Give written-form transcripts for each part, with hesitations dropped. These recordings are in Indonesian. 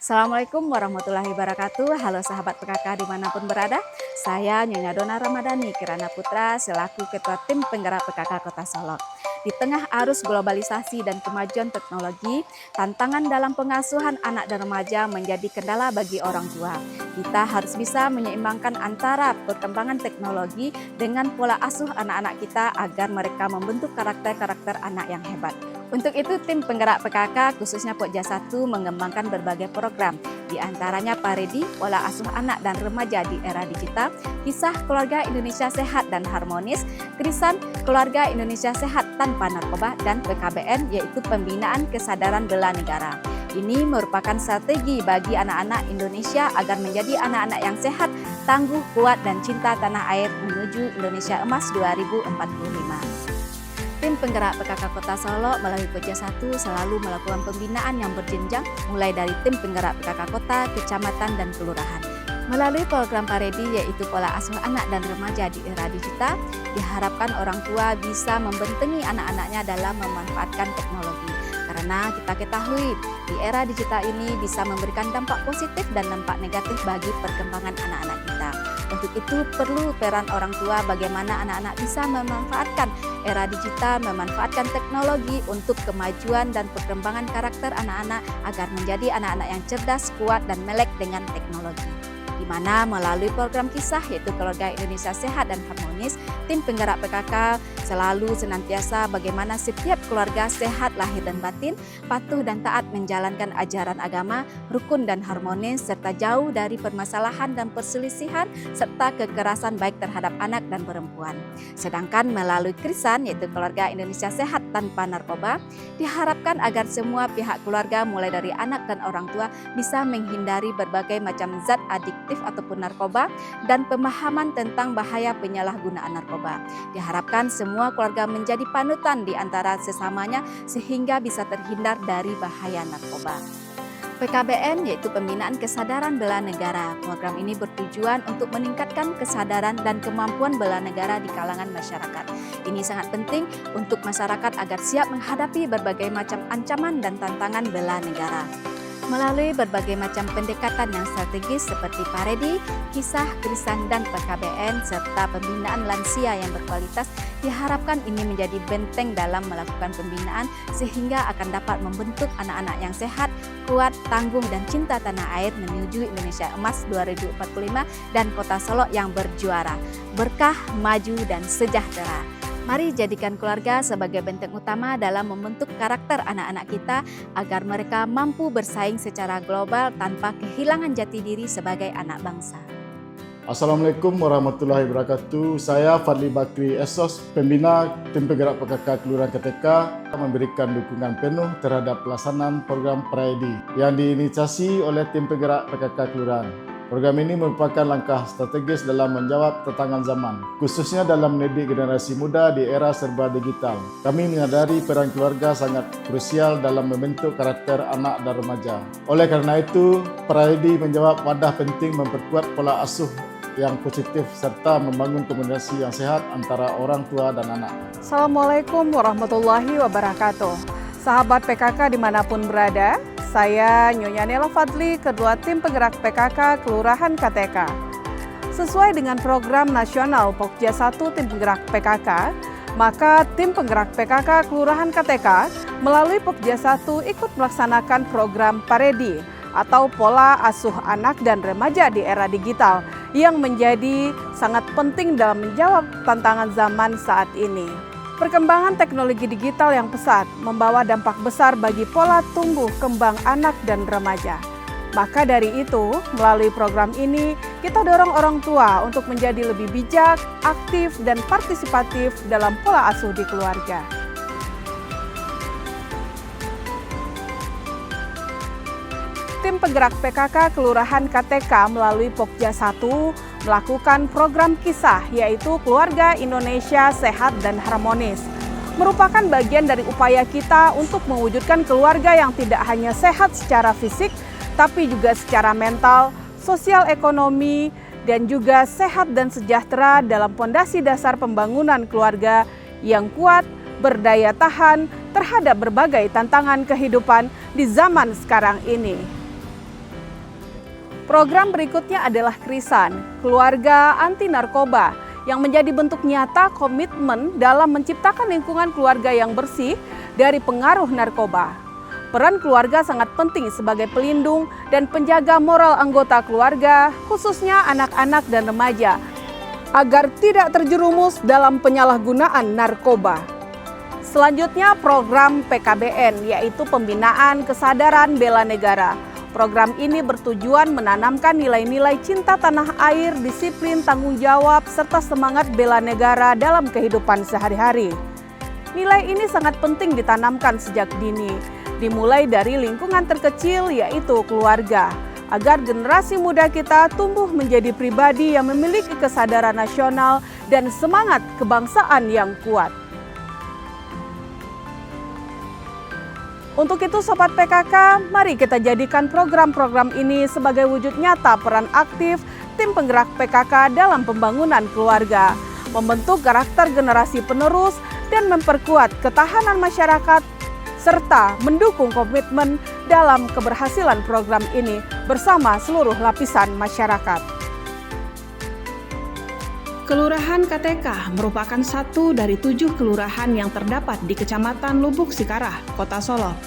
Assalamualaikum warahmatullahi wabarakatuh. Halo sahabat PKK dimanapun berada. Saya Nyonya Dona Ramadhani Kirana Putra selaku Ketua Tim Penggerak PKK Kota Solo. Di tengah arus globalisasi dan kemajuan teknologi, tantangan dalam pengasuhan anak dan remaja menjadi kendala bagi orang tua. Kita harus bisa menyeimbangkan antara perkembangan teknologi dengan pola asuh anak-anak kita agar mereka membentuk karakter-karakter anak yang hebat. Untuk itu, tim penggerak PKK khususnya Pokja 1 mengembangkan berbagai program, di antaranya Paredi, pola asuh anak dan remaja di era digital, kisah keluarga Indonesia sehat dan harmonis, Krisan, keluarga Indonesia sehat tanpa narkoba, dan PKBN yaitu pembinaan kesadaran bela negara. Ini merupakan strategi bagi anak-anak Indonesia agar menjadi anak-anak yang sehat, tangguh, kuat, dan cinta tanah air menuju Indonesia Emas 2045. Tim penggerak PKK Kota Solo melalui Pokja 1 selalu melakukan pembinaan yang berjenjang mulai dari tim penggerak PKK Kota, Kecamatan, dan Kelurahan. Melalui program Paredi yaitu pola asuh anak dan remaja di era digital, diharapkan orang tua bisa membentengi anak-anaknya dalam memanfaatkan teknologi. Karena kita ketahui di era digital ini bisa memberikan dampak positif dan dampak negatif bagi perkembangan anak-anak kita. Untuk itu perlu peran orang tua bagaimana anak-anak bisa memanfaatkan era digital, memanfaatkan teknologi untuk kemajuan dan perkembangan karakter anak-anak agar menjadi anak-anak yang cerdas, kuat, dan melek dengan teknologi. Di mana melalui program kisah yaitu Keluarga Indonesia Sehat dan Harmonis, tim penggerak PKK selalu senantiasa bagaimana setiap keluarga sehat lahir dan batin, patuh dan taat menjalankan ajaran agama, rukun dan harmonis, serta jauh dari permasalahan dan perselisihan, serta kekerasan baik terhadap anak dan perempuan. Sedangkan melalui Krisan yaitu Keluarga Indonesia Sehat tanpa narkoba, diharapkan agar semua pihak keluarga mulai dari anak dan orang tua bisa menghindari berbagai macam zat adiktif ataupun narkoba dan pemahaman tentang bahaya penyalahgunaan narkoba. Diharapkan semua keluarga menjadi panutan di antara sesamanya sehingga bisa terhindar dari bahaya narkoba. PKBN yaitu Pembinaan Kesadaran Bela Negara. Program ini bertujuan untuk meningkatkan kesadaran dan kemampuan bela negara di kalangan masyarakat. Ini sangat penting untuk masyarakat agar siap menghadapi berbagai macam ancaman dan tantangan bela negara. Melalui berbagai macam pendekatan yang strategis seperti Paredi, kisah, Krisan, dan PKBN, serta pembinaan lansia yang berkualitas, diharapkan ini menjadi benteng dalam melakukan pembinaan sehingga akan dapat membentuk anak-anak yang sehat, kuat, tangguh, dan cinta tanah air menuju Indonesia Emas 2045 dan Kota Solo yang berjuara, berkah, maju, dan sejahtera. Mari jadikan keluarga sebagai benteng utama dalam membentuk karakter anak-anak kita agar mereka mampu bersaing secara global tanpa kehilangan jati diri sebagai anak bangsa. Assalamualaikum warahmatullahi wabarakatuh. Saya Fadli Bakri Esos, pembina Tim Penggerak PKK Kelurahan KTK, memberikan dukungan penuh terhadap pelaksanaan program Paredi yang diinisiasi oleh Tim Penggerak PKK Kelurahan. Program ini merupakan langkah strategis dalam menjawab tantangan zaman, khususnya dalam mendidik generasi muda di era serba digital. Kami menyadari peran keluarga sangat krusial dalam membentuk karakter anak dan remaja. Oleh karena itu, Paredi menjawab wadah penting memperkuat pola asuh yang positif serta membangun komunikasi yang sehat antara orang tua dan anak. Assalamualaikum warahmatullahi wabarakatuh. Sahabat PKK dimanapun berada, saya Nyonya Nela Fadli, Ketua Tim Penggerak PKK Kelurahan KTK. Sesuai dengan program nasional Pokja 1 Tim Penggerak PKK, maka Tim Penggerak PKK Kelurahan KTK melalui Pokja 1 ikut melaksanakan program Paredi atau pola asuh anak dan remaja di era digital yang menjadi sangat penting dalam menjawab tantangan zaman saat ini. Perkembangan teknologi digital yang pesat membawa dampak besar bagi pola tumbuh kembang anak dan remaja. Maka dari itu, melalui program ini, kita dorong orang tua untuk menjadi lebih bijak, aktif, dan partisipatif dalam pola asuh di keluarga. Tim Penggerak PKK Kelurahan KTK melalui Pokja 1 melakukan program kisah yaitu Keluarga Indonesia Sehat dan Harmonis. Merupakan bagian dari upaya kita untuk mewujudkan keluarga yang tidak hanya sehat secara fisik, tapi juga secara mental, sosial ekonomi, dan juga sehat dan sejahtera dalam pondasi dasar pembangunan keluarga yang kuat, berdaya tahan terhadap berbagai tantangan kehidupan di zaman sekarang ini. Program berikutnya adalah Krisan, Keluarga Anti Narkoba, yang menjadi bentuk nyata komitmen dalam menciptakan lingkungan keluarga yang bersih dari pengaruh narkoba. Peran keluarga sangat penting sebagai pelindung dan penjaga moral anggota keluarga, khususnya anak-anak dan remaja, agar tidak terjerumus dalam penyalahgunaan narkoba. Selanjutnya program PKBN, yaitu Pembinaan Kesadaran Bela Negara. Program ini bertujuan menanamkan nilai-nilai cinta tanah air, disiplin, tanggung jawab, serta semangat bela negara dalam kehidupan sehari-hari. Nilai ini sangat penting ditanamkan sejak dini, dimulai dari lingkungan terkecil yaitu keluarga, agar generasi muda kita tumbuh menjadi pribadi yang memiliki kesadaran nasional dan semangat kebangsaan yang kuat. Untuk itu Sobat PKK, mari kita jadikan program-program ini sebagai wujud nyata peran aktif tim penggerak PKK dalam pembangunan keluarga, membentuk karakter generasi penerus dan memperkuat ketahanan masyarakat, serta mendukung komitmen dalam keberhasilan program ini bersama seluruh lapisan masyarakat. Kelurahan KTK merupakan satu dari 7 kelurahan yang terdapat di Kecamatan Lubuk Sikarah, Kota Solok.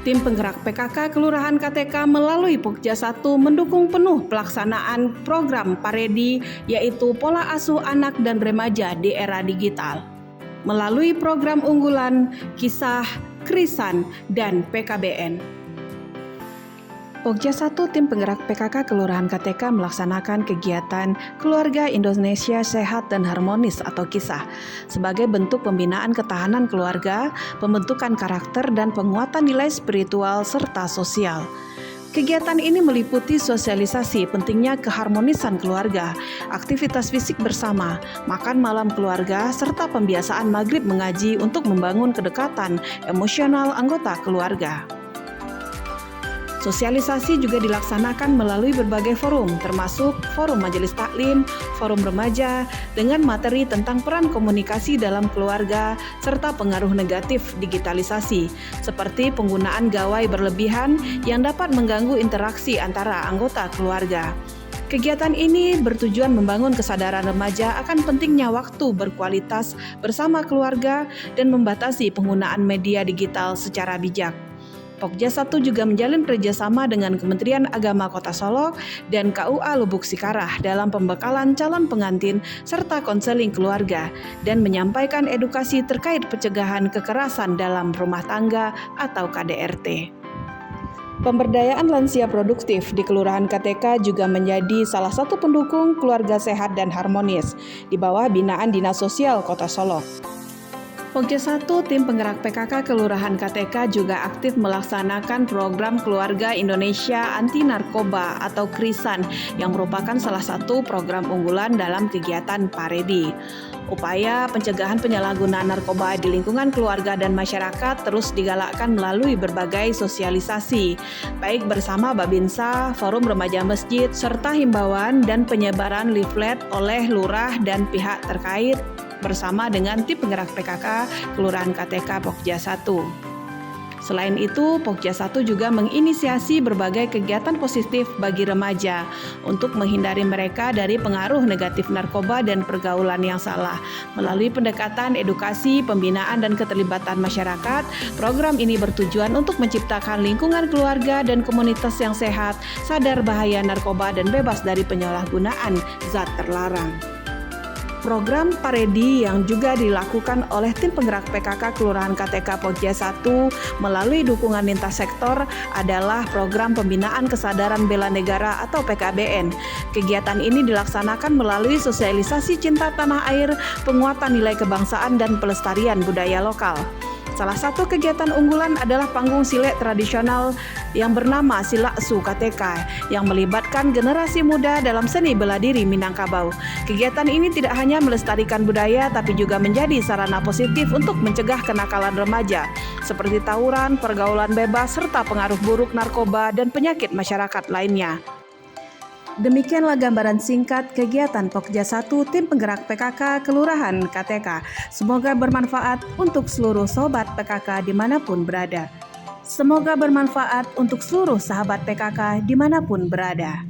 Tim penggerak PKK Kelurahan KTK melalui Pokja 1 mendukung penuh pelaksanaan program Paredi, yaitu Pola Asuh Anak dan Remaja di Era Digital, melalui program unggulan Kisah, Krisan, dan PKBN. Pokja 1 tim penggerak PKK Kelurahan KTK melaksanakan kegiatan Keluarga Indonesia Sehat dan Harmonis atau KISAH sebagai bentuk pembinaan ketahanan keluarga, pembentukan karakter, dan penguatan nilai spiritual serta sosial. Kegiatan ini meliputi sosialisasi pentingnya keharmonisan keluarga, aktivitas fisik bersama, makan malam keluarga, serta pembiasaan maghrib mengaji untuk membangun kedekatan emosional anggota keluarga. Sosialisasi juga dilaksanakan melalui berbagai forum, termasuk forum majelis taklim, forum remaja, dengan materi tentang peran komunikasi dalam keluarga, serta pengaruh negatif digitalisasi, seperti penggunaan gawai berlebihan yang dapat mengganggu interaksi antara anggota keluarga. Kegiatan ini bertujuan membangun kesadaran remaja akan pentingnya waktu berkualitas bersama keluarga dan membatasi penggunaan media digital secara bijak. Pokja 1 juga menjalin kerjasama dengan Kementerian Agama Kota Solok dan KUA Lubuk Sikarah dalam pembekalan calon pengantin serta konseling keluarga dan menyampaikan edukasi terkait pencegahan kekerasan dalam rumah tangga atau KDRT. Pemberdayaan lansia produktif di Kelurahan KTK juga menjadi salah satu pendukung keluarga sehat dan harmonis di bawah binaan Dinas Sosial Kota Solok. Pokja 1 tim penggerak PKK Kelurahan KTK juga aktif melaksanakan program Keluarga Indonesia Anti Narkoba atau Krisan yang merupakan salah satu program unggulan dalam kegiatan Paredi. Upaya pencegahan penyalahgunaan narkoba di lingkungan keluarga dan masyarakat terus digalakkan melalui berbagai sosialisasi, baik bersama Babinsa, Forum Remaja Masjid, serta himbauan dan penyebaran leaflet oleh lurah dan pihak terkait bersama dengan tim penggerak PKK Kelurahan KTK Pokja 1. Selain itu, Pokja 1 juga menginisiasi berbagai kegiatan positif bagi remaja untuk menghindari mereka dari pengaruh negatif narkoba dan pergaulan yang salah. Melalui pendekatan edukasi, pembinaan, dan keterlibatan masyarakat, program ini bertujuan untuk menciptakan lingkungan keluarga dan komunitas yang sehat, sadar bahaya narkoba, dan bebas dari penyalahgunaan zat terlarang. Program Paredi yang juga dilakukan oleh tim penggerak PKK Kelurahan KTK Pokja 1 melalui dukungan lintas sektor adalah program Pembinaan Kesadaran Bela Negara atau PKBN. Kegiatan ini dilaksanakan melalui sosialisasi cinta tanah air, penguatan nilai kebangsaan, dan pelestarian budaya lokal. Salah satu kegiatan unggulan adalah panggung silek tradisional yang bernama Silaksu KTK yang melibatkan generasi muda dalam seni bela diri Minangkabau. Kegiatan ini tidak hanya melestarikan budaya tapi juga menjadi sarana positif untuk mencegah kenakalan remaja seperti tawuran, pergaulan bebas, serta pengaruh buruk narkoba dan penyakit masyarakat lainnya. Demikianlah gambaran singkat kegiatan Pokja 1 tim penggerak PKK Kelurahan KTK. Semoga bermanfaat untuk seluruh sobat PKK dimanapun berada. Semoga bermanfaat untuk seluruh sahabat PKK dimanapun berada.